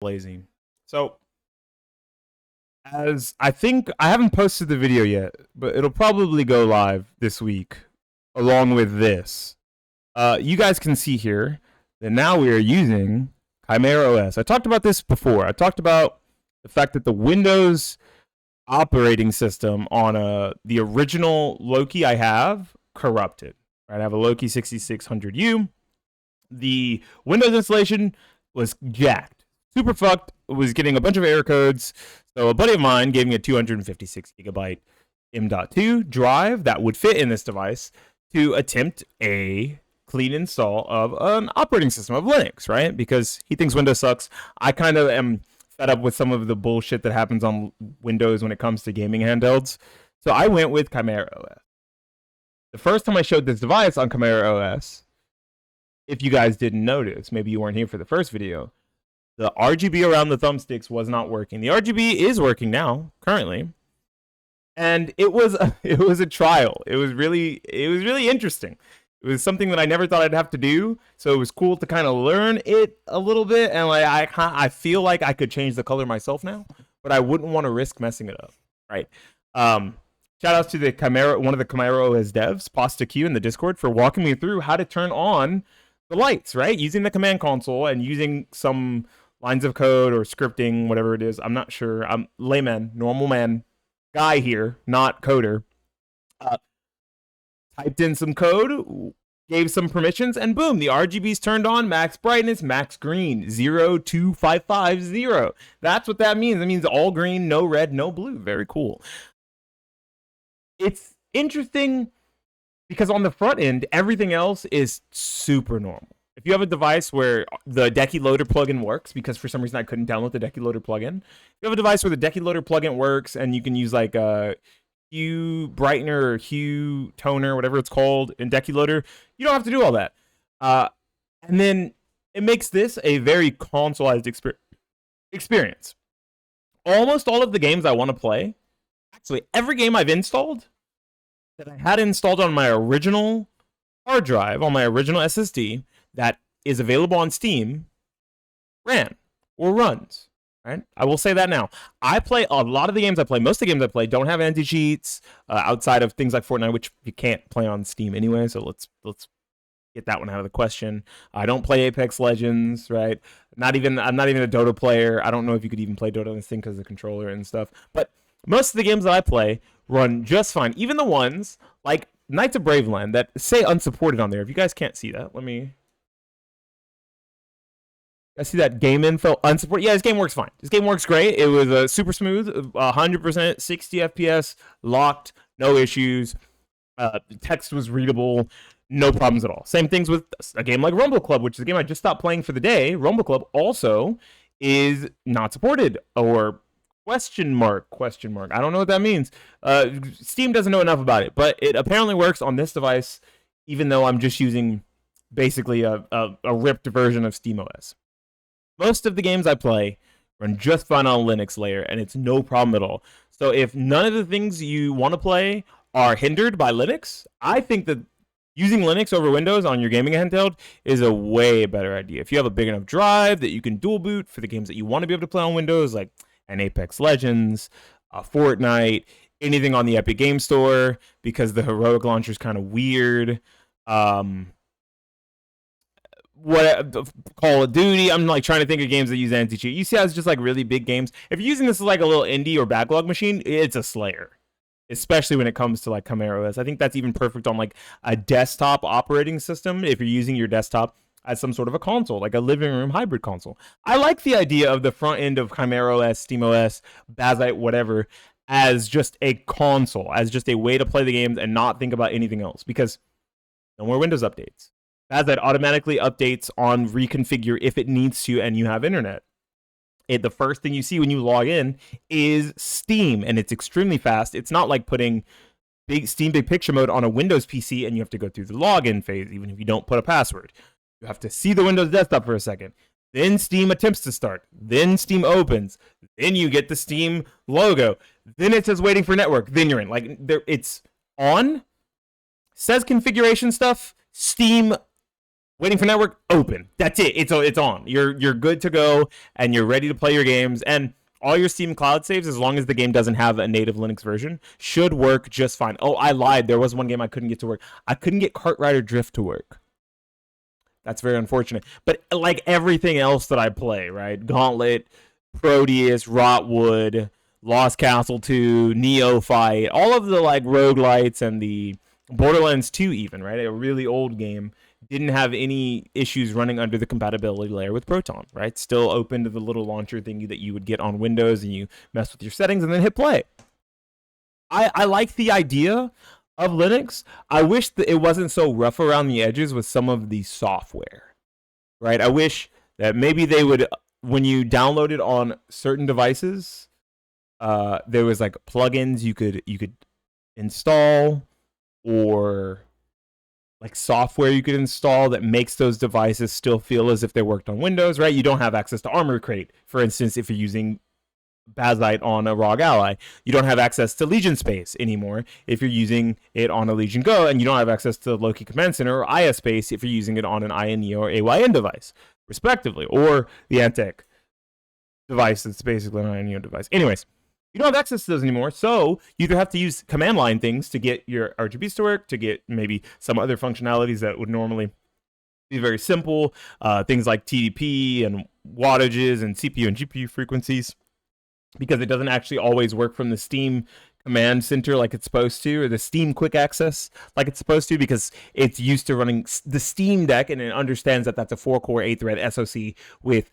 Blazing. So, as I think I haven't posted the video yet, but it'll probably go live this week along with this. You guys can see here that now we are using ChimeraOs. I talked about this before. I talked about the fact that the Windows operating system on the original Loki I have corrupted. Right? I have a Loki 6600U. The Windows installation was jacked, super fucked. Was getting a bunch of error codes. So a buddy of mine gave me a 256 gigabyte M.2 drive that would fit in this device to attempt a clean install of an operating system of Linux, right? Because he thinks Windows sucks. I kind of am fed up with some of the bullshit that happens on Windows when it comes to gaming handhelds. So I went with ChimeraOs. The first time I showed this device on ChimeraOs, if you guys didn't notice, maybe you weren't here for the first video, the RGB around the thumbsticks was not working. The RGB is working now, currently. And it was a trial. It was really interesting. It was something that I never thought I'd have to do, so it was cool to kind of learn it a little bit. And like I feel like I could change the color myself now, but I wouldn't want to risk messing it up, right? Shout outs to one of the ChimeraOs devs, Pasta Q, in the Discord for walking me through how to turn on the lights, right? Using the command console and using some lines of code or scripting, whatever it is. I'm not sure. I'm layman, normal man guy here, not coder. Typed in some code, gave some permissions, and boom, the RGB's turned on. Max brightness, max green, 02550. That's what that means. It means all green, no red, no blue. Very cool. It's interesting because on the front end, everything else is super normal. If you have a device where the Decky Loader plugin works, because for some reason I couldn't download the Decky Loader plugin, if you have a device where the Decky Loader plugin works and you can use like hue brightener or hue toner, whatever it's called in Decky Loader, you don't have to do all that. And then it makes this a very consoleized experience. Almost all of the games I want to play, actually every game I've installed that I had installed on my original hard drive, on my original SSD, that is available on Steam, ran or runs. Right? I will say that now. I play a lot of the games I play. Most of the games I play don't have anti-cheats outside of things like Fortnite, which you can't play on Steam anyway. So let's get that one out of the question. I don't play Apex Legends, right? I'm not even a Dota player. I don't know if you could even play Dota on this thing because of the controller and stuff. But most of the games that I play run just fine. Even the ones like Knights of Braveland that say unsupported on there. If you guys can't see that, let me. I see that game info unsupported. Yeah, this game works fine. This game works great. It was super smooth, 100%, 60 FPS, locked, no issues. The text was readable, no problems at all. Same things with a game like Rumble Club, which is a game I just stopped playing for the day. Rumble Club also is not supported, or question mark. I don't know what that means. Steam doesn't know enough about it, but it apparently works on this device, even though I'm just using basically a ripped version of SteamOS. Most of the games I play run just fine on a Linux layer, and it's no problem at all. So if none of the things you want to play are hindered by Linux, I think that using Linux over Windows on your gaming handheld is a way better idea. If you have a big enough drive that you can dual boot for the games that you want to be able to play on Windows, like an Apex Legends, Fortnite, anything on the Epic Game Store, because the Heroic Launcher is kind of weird. What Call of Duty, I'm like trying to think of games that use anti-cheat. You see how it's just like really big games. If you're using this as like a little indie or backlog machine, it's a slayer, especially when it comes to like ChimeraOs. I think that's even perfect on like a desktop operating system if you're using your desktop as some sort of a console, like a living room hybrid console. I like the idea of the front end of ChimeraOs, SteamOS, Bazzite, whatever, as just a console, as just a way to play the games and not think about anything else, because no more Windows updates. That automatically updates on reconfigure if it needs to and you have internet. The first thing you see when you log in is Steam, and it's extremely fast. It's not like putting Steam Big Picture mode on a Windows PC and you have to go through the login phase, even if you don't put a password. You have to see the Windows desktop for a second. Then Steam attempts to start. Then Steam opens. Then you get the Steam logo. Then it says waiting for network. Then you're in. Like, it's on, says configuration stuff, Steam Waiting for network, open. That's it. It's on. You're good to go, and you're ready to play your games. And all your Steam cloud saves, as long as the game doesn't have a native Linux version, should work just fine. Oh, I lied. There was one game I couldn't get to work. I couldn't get Kart Rider Drift to work. That's very unfortunate. But like everything else that I play, right? Gauntlet, Proteus, Rotwood, Lost Castle 2, Neophyte, all of the like roguelites and the Borderlands 2 even, right? A really old game didn't have any issues running under the compatibility layer with Proton, right? Still open to the little launcher thingy that you would get on Windows, and you mess with your settings and then hit play. I like the idea of Linux. I wish that it wasn't so rough around the edges with some of the software, right? I wish that maybe they would, when you download it on certain devices, there was like plugins you could install, or like software you could install that makes those devices still feel as if they worked on Windows, right? You don't have access to Armor Crate, for instance, if you're using Bazite on a ROG Ally. You don't have access to Legion Space anymore if you're using it on a Legion Go, and you don't have access to Loki Command Center or IS Space if you're using it on an INE or AYN device, respectively, or the Antec device that's basically an INEO device. Anyways, you don't have access to those anymore, so you either have to use command line things to get your RGBs to work, to get maybe some other functionalities that would normally be very simple, things like TDP and wattages and CPU and GPU frequencies, because it doesn't actually always work from the Steam command center like it's supposed to, or the Steam quick access like it's supposed to, because it's used to running the Steam Deck, and it understands that that's a 4-core 8-thread SoC with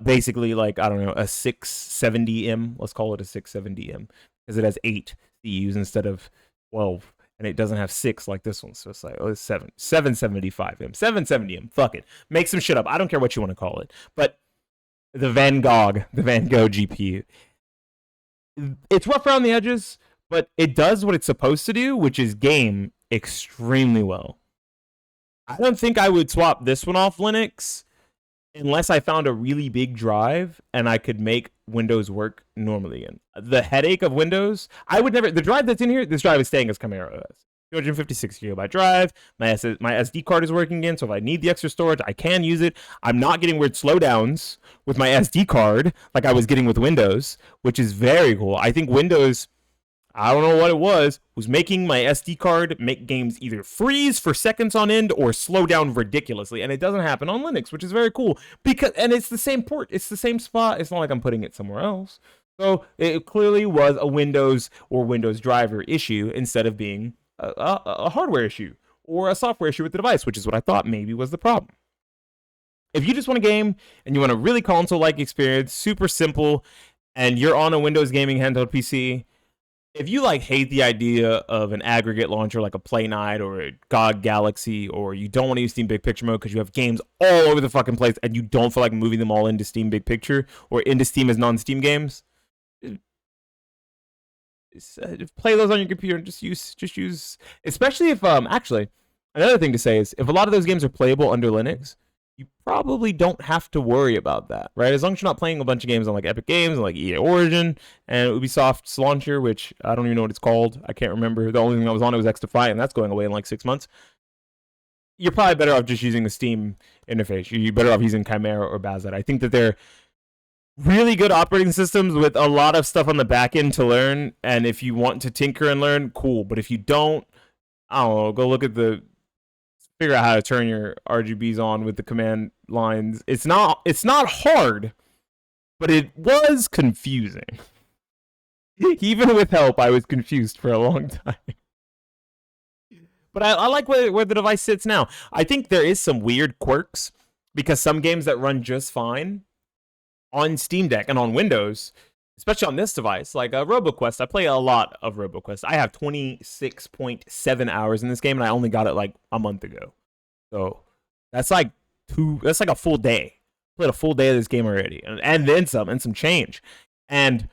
basically like, I don't know, a 670M. Let's call it a 670M, because it has 8 CUs instead of 12, and it doesn't have 6 like this one. So it's like, oh, it's 775M, 770M. Fuck it, make some shit up. I don't care what you want to call it, but the Van Gogh GPU. It's rough around the edges, but it does what it's supposed to do, which is game extremely well. I don't think I would swap this one off Linux unless I found a really big drive and I could make Windows work normally again. The headache of Windows, I would never. The drive that's in here, this drive is staying as ChimeraOs. 256 gigabyte drive. My SD card is working again, so if I need the extra storage, I can use it. I'm not getting weird slowdowns with my SD card like I was getting with Windows, which is very cool. I think Windows, I don't know what it was making my SD card make games either freeze for seconds on end or slow down ridiculously, and it doesn't happen on Linux, which is very cool, because, and it's the same port, it's the same spot. It's not like I'm putting it somewhere else. So it clearly was a Windows or Windows driver issue instead of being a hardware issue or a software issue with the device, which is what I thought maybe was the problem. If you just want a game and you want a really console-like experience, super simple, and you're on a Windows gaming handheld PC, if you like hate the idea of an aggregate launcher like a Play Night or a GOG Galaxy, or you don't want to use Steam Big Picture mode because you have games all over the fucking place and you don't feel like moving them all into Steam Big Picture or into Steam as non-Steam games, play those on your computer and just use, especially if actually another thing to say is, if a lot of those games are playable under Linux, you probably don't have to worry about that, right? As long as you're not playing a bunch of games on like Epic Games and like EA Origin and Ubisoft's launcher, which I don't even know what it's called. I can't remember. The only thing that was on it was XDefiant, and that's going away in like 6 months. You're probably better off just using the Steam interface. You're better off using Chimera or Bazite. I think that they're really good operating systems with a lot of stuff on the back end to learn, and if you want to tinker and learn, cool. But if you don't, I don't know, go look at figure out how to turn your RGBs on with the command lines. It's not hard, but it was confusing. Even with help, I was confused for a long time. But I like where the device sits now. I think there is some weird quirks, because some games that run just fine on Steam Deck and on Windows, especially on this device, like RoboQuest. I play a lot of RoboQuest. I have 26.7 hours in this game, and I only got it like a month ago. So that's like a full day. I played a full day of this game already, and then some change. And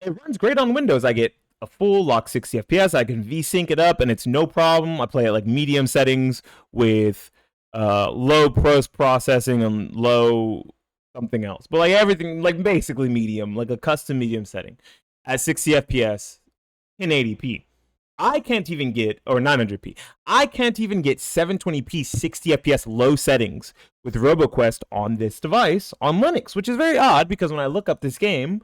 it runs great on Windows. I get a full lock 60 FPS. I can VSync it up, and it's no problem. I play at like medium settings with low post processing and low something else, but like everything, like basically medium, like a custom medium setting at 60 FPS in 1080p. I can't even get, or 900p, I can't even get 720p 60 FPS low settings with RoboQuest on this device on Linux, which is very odd because when I look up this game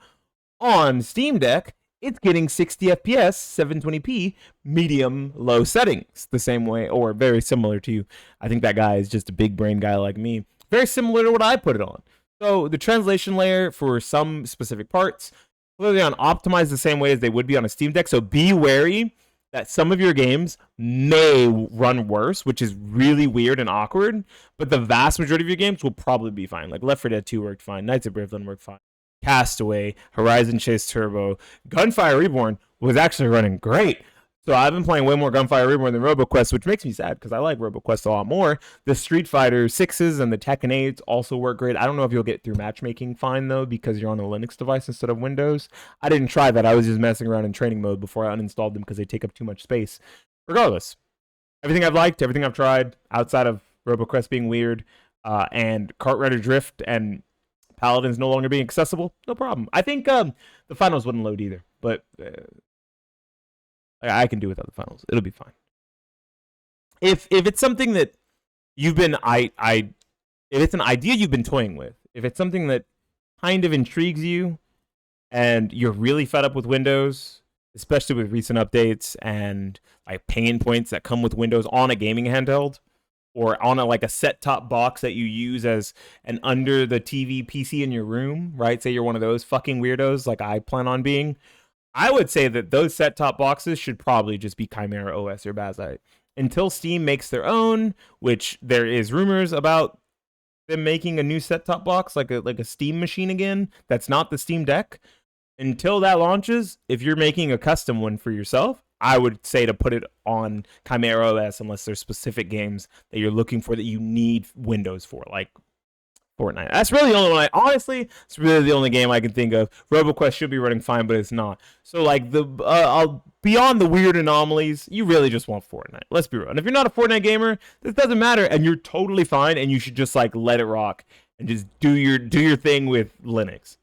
on Steam Deck, it's getting 60 FPS, 720p, medium low settings, the same way, or very similar to you. I think that guy is just a big brain guy like me. Very similar to what I put it on. So the translation layer for some specific parts, clearly on optimized the same way as they would be on a Steam Deck. So be wary that some of your games may run worse, which is really weird and awkward, but the vast majority of your games will probably be fine. Like Left 4 Dead 2 worked fine, Knights of Graveland worked fine, Castaway, Horizon Chase Turbo, Gunfire Reborn was actually running great. So I've been playing way more Gunfire Reborn than RoboQuest, which makes me sad because I like RoboQuest a lot more. The Street Fighter 6s and the Tekken 8s also work great. I don't know if you'll get through matchmaking fine, though, because you're on a Linux device instead of Windows. I didn't try that. I was just messing around in training mode before I uninstalled them because they take up too much space. Regardless, everything I've liked, everything I've tried, outside of RoboQuest being weird, and Kart Rider Drift and Paladins no longer being accessible, no problem. I think the finals wouldn't load either, but I can do without the finals. It'll be fine. If it's something that you've been if it's an idea you've been toying with, if it's something that kind of intrigues you, and you're really fed up with Windows, especially with recent updates and like pain points that come with Windows on a gaming handheld, or on a set-top box that you use as an under the TV PC in your room, right? Say you're one of those fucking weirdos like I plan on being. I would say that those set-top boxes should probably just be ChimeraOs or Bazite. Until Steam makes their own, which there is rumors about them making a new set-top box, like a Steam machine again, that's not the Steam Deck. Until that launches, if you're making a custom one for yourself, I would say to put it on ChimeraOs unless there's specific games that you're looking for that you need Windows for, like Fortnite. That's really the only one. Honestly, it's really the only game I can think of. RoboQuest should be running fine, but it's not. So like beyond the weird anomalies, you really just want Fortnite. Let's be real. And if you're not a Fortnite gamer, this doesn't matter, and you're totally fine, and you should just like let it rock and just do your thing with Linux.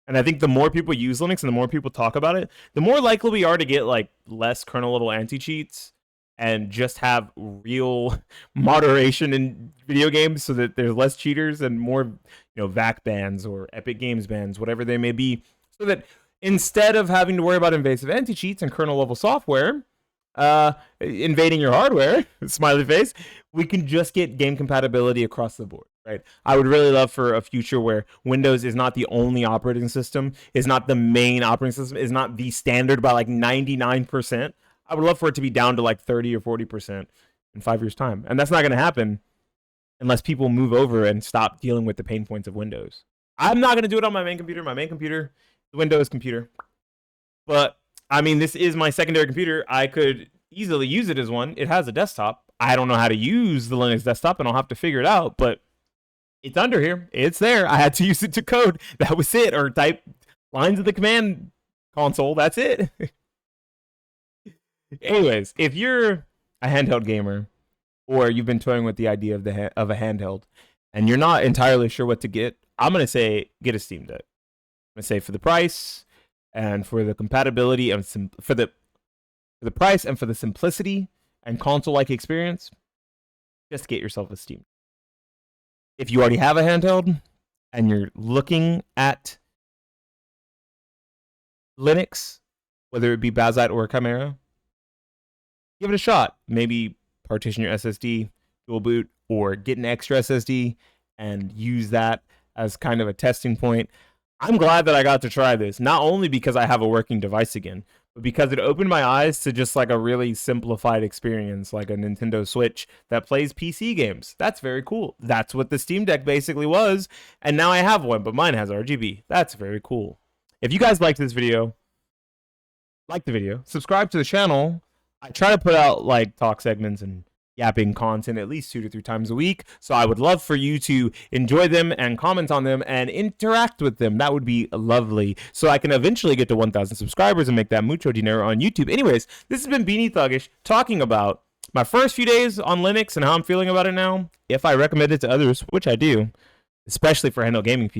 And I think the more people use Linux and the more people talk about it, the more likely we are to get like less kernel level anti-cheats and just have real moderation in video games so that there's less cheaters and more, VAC bans or Epic Games bans, whatever they may be, so that instead of having to worry about invasive anti-cheats and kernel level software invading your hardware, smiley face, we can just get game compatibility across the board, right? I would really love for a future where Windows is not the only operating system, is not the main operating system, is not the standard by like 99%. I would love for it to be down to like 30 or 40% in 5 years' time. And that's not going to happen unless people move over and stop dealing with the pain points of Windows. I'm not going to do it on my main computer. My main computer, the Windows computer. But, I mean, this is my secondary computer. I could easily use it as one. It has a desktop. I don't know how to use the Linux desktop, and I'll have to figure it out. But it's under here. It's there. I had to use it to code. That was it. Or type lines of the command console. That's it. Anyways, if you're a handheld gamer, or you've been toying with the idea of a handheld, and you're not entirely sure what to get, I'm gonna say get a Steam Deck. I'm gonna say for the price and for the compatibility and for the price and for the simplicity and console-like experience, just get yourself a Steam. If you already have a handheld and you're looking at Linux, whether it be Bazite or Chimera, give it a shot. Maybe partition your SSD, dual boot, or get an extra SSD and use that as kind of a testing point. I'm glad that I got to try this, not only because I have a working device again, but because it opened my eyes to just like a really simplified experience, like a Nintendo Switch that plays PC games. That's very cool. That's what the Steam Deck basically was, and now I have one, but mine has RGB. That's very cool. If you guys liked this video, like the video, subscribe to the channel. I try to put out like talk segments and yapping content at least 2 to 3 times a week. So I would love for you to enjoy them and comment on them and interact with them. That would be lovely. So I can eventually get to 1,000 subscribers and make that mucho dinero on YouTube. Anyways, this has been Beanie Thuggish talking about my first few days on Linux and how I'm feeling about it now. If I recommend it to others, which I do, especially for handheld gaming PCs.